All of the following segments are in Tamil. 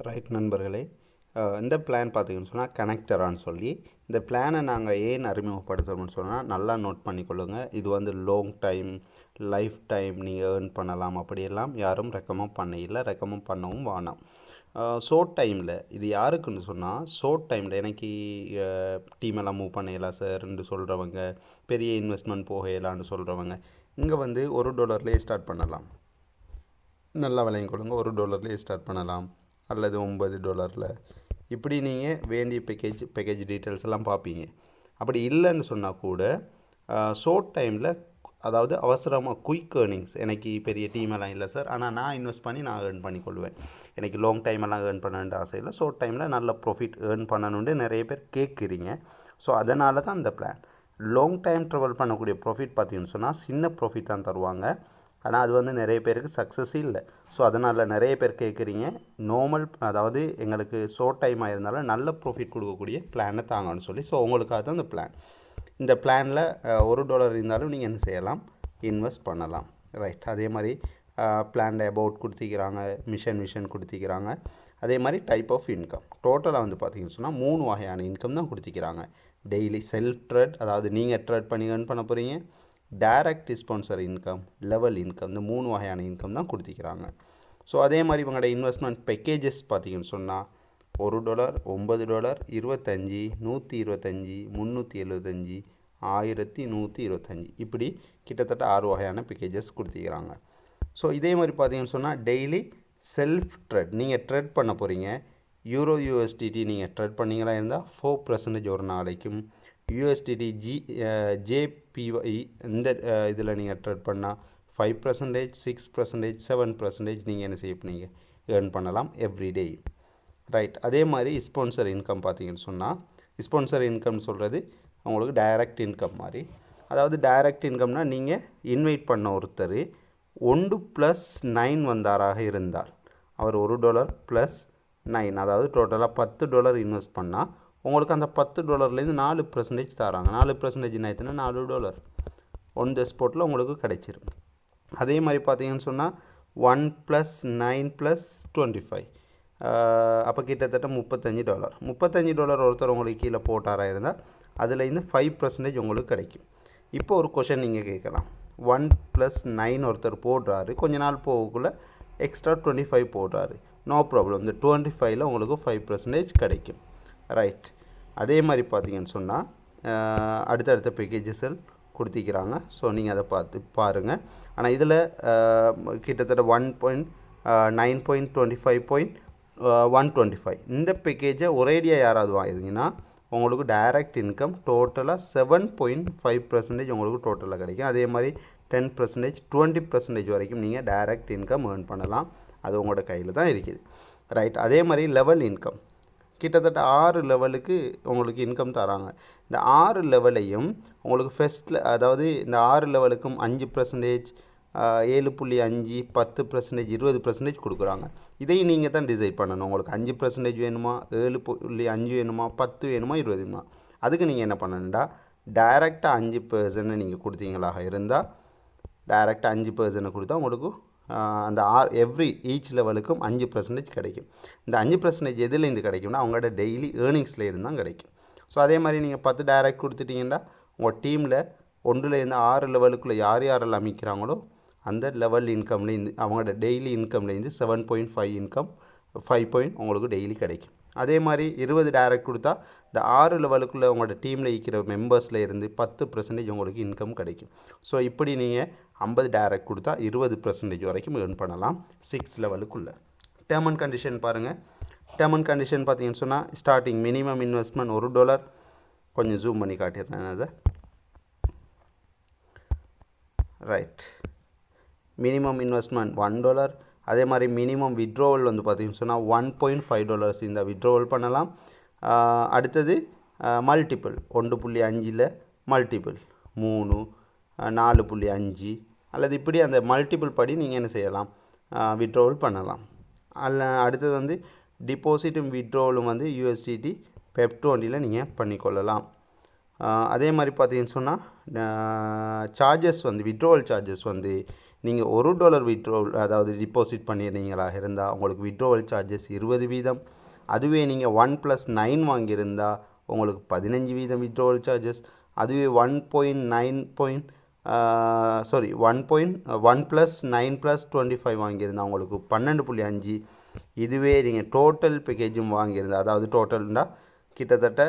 ரைட் நண்பர்களே, இந்த பிளான் பார்த்தீங்கன்னு சொன்னால் கனெக்டரான்னு சொல்லி இந்த பிளானை நாங்கள் ஏன் அறிமுகப்படுத்துகிறோம்னு சொன்னால் நல்லா நோட் பண்ணிக்கொள்ளுங்க. இது வந்து லாங் டைம் லைஃப் டைம் நீங்கள் ஏர்ன் பண்ணலாம் அப்படியெல்லாம் யாரும் ரெக்கமெண்ட் பண்ணவும் வேணாம். ஷோர்ட் டைமில் இது யாருக்குன்னு சொன்னால் ஷோர்ட் டைமில் எனக்கு டீமெல்லாம் மூவ் பண்ணலாம் சார்ன்னு சொல்கிறவங்க, பெரிய இன்வெஸ்ட்மெண்ட் போகலான்னு சொல்கிறவங்க இங்கே வந்து $1 ஸ்டார்ட் பண்ணலாம். நல்லா விளையும் கொடுங்க. $1 ஸ்டார்ட் பண்ணலாம் அல்லது $9 இப்படி நீங்கள் வேண்டிய பேக்கேஜ் டீட்டெயில்ஸ் எல்லாம் பார்ப்பீங்க. அப்படி இல்லைன்னு சொன்னால் கூட ஷோர்ட் டைமில், அதாவது அவசரமாக குயிக் ஏர்னிங்ஸ், எனக்கு பெரிய டீமெல்லாம் இல்லை சார், ஆனால் நான் இன்வெஸ்ட் பண்ணி நான் ஏர்ன் பண்ணிக்கொள்வேன், எனக்கு லாங் டைமெல்லாம் ஏர்ன் பண்ணணுன்ற ஆசை இல்லை, ஷோர்ட் டைமில் நல்ல ப்ராஃபிட் ஏர்ன் பண்ணணுன்ட்டு நிறைய பேர் கேட்குறீங்க. ஸோ அதனால தான் அந்த பிளான். லாங் டைம் ட்ராவல் பண்ணக்கூடிய ப்ராஃபிட் பார்த்தீங்கன்னு சொன்னால் சின்ன ப்ராஃபிட் தான் தருவாங்க, ஆனால் அது வந்து நிறைய பேருக்கு சக்ஸஸ் இல்லை. ஸோ அதனால் நிறைய பேர் கேட்குறீங்க நார்மல், அதாவது எங்களுக்கு ஷோர்ட் டைமாக இருந்தாலும் நல்ல ப்ராஃபிட் கொடுக்கக்கூடிய பிளானை தாங்கன்னு சொல்லி. ஸோ உங்களுக்காக தான் இந்த பிளான். இந்த பிளானில் $1 இருந்தாலும் நீங்கள் என்ன செய்யலாம், இன்வெஸ்ட் பண்ணலாம். ரைட். அதே மாதிரி பிளானில் அபவுட் கொடுத்திக்கிறாங்க, மிஷன் கொடுத்திக்கிறாங்க. அதே மாதிரி டைப் ஆஃப் இன்கம் டோட்டலாக வந்து பார்த்திங்கன்னு சொன்னால் 3 வகையான இன்கம் தான் கொடுத்திக்கிறாங்க. டெய்லி செல்ஃப் ட்ரேட், அதாவது நீங்கள் ட்ரேட் பண்ணி ஏர்ன் பண்ண போகிறீங்க. Direct sponsor income, level income, இந்த 3 வகையான இன்கம் தான் கொடுத்திக்கிறாங்க. ஸோ அதே மாதிரி இவங்களோட இன்வெஸ்ட்மெண்ட் பேக்கேஜஸ் பார்த்திங்கன்னு சொன்னால் $1, $9, 25, 125, 375, 1125 இப்படி கிட்டத்தட்ட 6 வகையான பேக்கேஜஸ் கொடுத்திக்கிறாங்க. ஸோ இதே மாதிரி பார்த்திங்கன்னு சொன்னால் டெய்லி செல்ஃப் ட்ரேட், நீங்கள் ட்ரேட் பண்ண போகிறீங்க. USDT நீங்கள் ட்ரேட் பண்ணிங்களா இருந்தால் 4% ஒரு நாளைக்கும், USDT JPY இந்த இதில் நீங்கள் ட்ரேட் பண்ணால் 5%, 6%, 7% நீங்கள் என்ன செய்ய போனீங்க, ஏர்ன் பண்ணலாம் எவ்ரிடே. ரைட். அதே மாதிரி ஸ்பான்சர் இன்கம் பார்த்தீங்கன்னு சொன்னால், ஸ்பான்சர் இன்கம் சொல்கிறது உங்களுக்கு டைரக்ட் இன்கம் மாதிரி. அதாவது டைரக்ட் இன்கம்னா நீங்கள் இன்வைட் பண்ண ஒருத்தர் 1+9 வந்தாராக இருந்தால், அவர் $1 + 9, அதாவது டோட்டலாக $10 இன்வெஸ்ட் பண்ணால் உங்களுக்கு அந்த $10 4% தராங்க. 4% என்ன $4 ஒன் த ஸ்பாட்டில் உங்களுக்கு கிடைச்சிரும். அதே மாதிரி பார்த்தீங்கன்னு சொன்னால் 1 + 9 + 25, அப்போ கிட்டத்தட்ட $35 ஒருத்தர் உங்களுக்கு கீழே போட்டாராக இருந்தால் அதுலேருந்து 5% உங்களுக்கு கிடைக்கும். இப்போ ஒரு கொஷன் நீங்கள் கேட்கலாம், 1 + 9 ஒருத்தர் போடுறாரு, கொஞ்ச நாள் போகக்குள்ளே எக்ஸ்ட்ரா 25 போடுறாரு, நோ ப்ராப்ளம், இந்த 25ல் உங்களுக்கு 5% கிடைக்கும். ரைட். அதே மாதிரி பார்த்தீங்கன்னு சொன்னால் அடுத்தடுத்த பேக்கேஜஸில் கொடுத்திக்கிறாங்க. ஸோ நீங்கள் அதை பாருங்கள். ஆனால் இதில் கிட்டத்தட்ட 1.9.25.125 இந்த பேக்கேஜை ஒரேடியாக யாராவது வாங்கிங்கன்னா உங்களுக்கு டைரக்ட் இன்கம் டோட்டலாக 7.5% உங்களுக்கு டோட்டலாக கிடைக்கும். அதே மாதிரி 10%, 20% வரைக்கும் நீங்கள் டைரக்ட் இன்கம் ஏர்ன் பண்ணலாம். அது உங்களோட கையில் தான் இருக்குது. ரைட். அதே மாதிரி லெவல் இன்கம் கிட்டத்தட்ட 6 லெவலுக்கு உங்களுக்கு இன்கம் தராங்க. இந்த 6 லெவலையும் உங்களுக்கு ஃபஸ்ட்டில், அதாவது இந்த 6 லெவலுக்கும் 5%, 7.5, 10%, 20% கொடுக்குறாங்க. இதையும் நீங்கள் தான் டிசைட் பண்ணணும். உங்களுக்கு 5% வேணுமா, 7.5 வேணுமா, 10 வேணுமா, 20 வேணுமா. அதுக்கு நீங்கள் என்ன பண்ணணும்டா, டைரெக்டாக 5% நீங்கள் கொடுத்தீங்களாக இருந்தால், டைரெக்டாக 5% கொடுத்தா உங்களுக்கு அந்த ஈச் லெவலுக்கும் 5% கிடைக்கும். இந்த 5% எதுலேருந்து கிடைக்கும்னா அவங்களோட டெய்லி ஏர்னிங்ஸில் இருந்தால் கிடைக்கும். ஸோ அதே மாதிரி நீங்கள் 10 டைரக்ட் கொடுத்துட்டிங்கன்னா உங்கள் டீமில் 1லேருந்து 6 லெவலுக்குள்ளே யாரெல்லாம் அமைக்கிறாங்களோ அந்த லெவல் இன்கம்லேருந்து, அவங்களோட டெய்லி இன்கம்லேருந்து 7.5 இன்கம், 5 உங்களுக்கு டெய்லி கிடைக்கும். அதே மாதிரி 20 டைரக்ட் கொடுத்தா இந்த 6 லெவலுக்குள்ளே உங்களோட டீமில் இருக்கிற மெம்பர்ஸில் இருந்து 10% உங்களுக்கு இன்கம் கிடைக்கும். ஸோ இப்படி நீங்கள் 50 டைரக்ட் கொடுத்தா 20% வரைக்கும் ஏர்ன் பண்ணலாம் 6 லெவலுக்குள்ளே. டேர்ம் அண்ட் கண்டிஷன் பாருங்கள். டேர்ம் அண்ட் கண்டிஷன் பார்த்தீங்கன்னு சொன்னால் ஸ்டார்டிங் மினிமம் இன்வெஸ்ட்மெண்ட் $1. கொஞ்சம் ஜூம் பண்ணி காட்டிடுறேன் அதை. ரைட். Minimum investment $1. அதே மாதிரி மினிமம் வித்ட்ரோவல் வந்து பார்த்திங்கன்னு சொன்னால் $1.5 இந்த வித்ட்ரோவல் பண்ணலாம். அடுத்தது மல்டிபிள் 1.5ல் மல்டிபிள் 3, 4.5 அல்லது இப்படி அந்த மல்டிபிள் படி நீங்கள் என்ன செய்யலாம், வித்ட்ரோவல் பண்ணலாம். அடுத்தது வந்து டிபாசிட்டும் வித்ட்ரோவலும் வந்து USDT PEP20ல் நீங்கள் பண்ணிக்கொள்ளலாம். அதே மாதிரி பார்த்தீங்கன்னு சொன்னால் சார்ஜஸ் வந்து வித்ட்ரோவல் சார்ஜஸ் வந்து நீங்கள் $1 விட்ரோவல் அதாவது டிபாசிட் பண்ணியிருந்தீங்களாக இருந்தால் உங்களுக்கு விட்ரோவல் சார்ஜஸ் 20%. அதுவே நீங்கள் 1+9 வாங்கியிருந்தால் உங்களுக்கு 15% விட்ரோவல் சார்ஜஸ். அதுவே 1.9 1+9+25 வாங்கியிருந்தால் உங்களுக்கு 12.5. இதுவே நீங்கள் டோட்டல் பேக்கேஜும் வாங்கியிருந்தால், அதாவது டோட்டல்னால் கிட்டத்தட்ட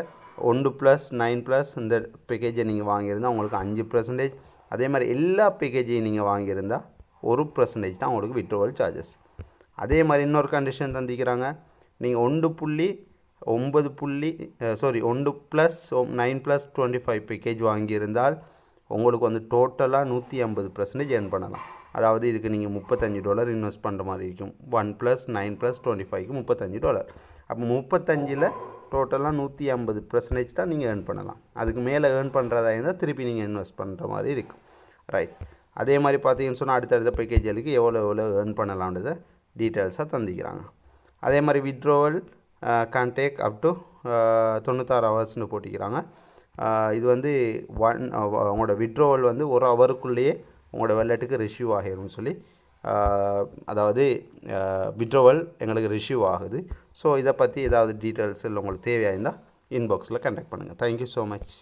1+9+ இந்த பேக்கேஜை நீங்கள் வாங்கியிருந்தால் உங்களுக்கு 5%. அதே மாதிரி எல்லா பேக்கேஜையும் நீங்கள் வாங்கியிருந்தால் 1% தான் உங்களுக்கு விட்ரோவல் சார்ஜஸ். அதே மாதிரி இன்னொரு கண்டிஷன் தந்திக்கிறாங்க. நீங்கள் 1+9+25 பேக்கேஜ் வாங்கியிருந்தால் உங்களுக்கு வந்து டோட்டலாக 150% ஏர்ன் பண்ணலாம். அதாவது இதுக்கு நீங்கள் $35 இன்வெஸ்ட் பண்ணுற மாதிரி இருக்கும். 1+9+25க்கு $35. அப்போ 35ல் டோட்டலாக 150% தான் நீங்கள் ஏர்ன் பண்ணலாம். அதுக்கு மேலே ஏர்ன் பண்ணுறதா இருந்தால் திருப்பி நீங்கள் இன்வெஸ்ட் பண்ணுற மாதிரி இருக்கும். ரைட். அதே மாதிரி பார்த்தீங்கன்னு சொன்னால் அடுத்தடுத்த பேக்கேஜுக்கு எவ்வளோ ஏர்ன் பண்ணலாம்ன்றதை டீட்டெயில்ஸாக தந்திக்கிறாங்க. அதே மாதிரி withdrawal can take up to 96 ஹவர்ஸ்னு போட்டிக்கிறாங்க. இது வந்து உங்களோட வித்ட்ரோவல் வந்து 1 ஹவருக்குள்ளேயே உங்களோட வாலெட்டுக்கு ரிசீவ் ஆகிரும்னு சொல்லி, அதாவது வித்ட்ரோவல் எங்களுக்கு ரிசீவ் ஆகுது. ஸோ இதை பற்றி ஏதாவது டீட்டெயில்ஸ் இல்லை உங்களுக்கு தேவையாக இருந்தால் இன்பாக்ஸில் கான்டாக்ட் பண்ணுங்கள். Thank you so much.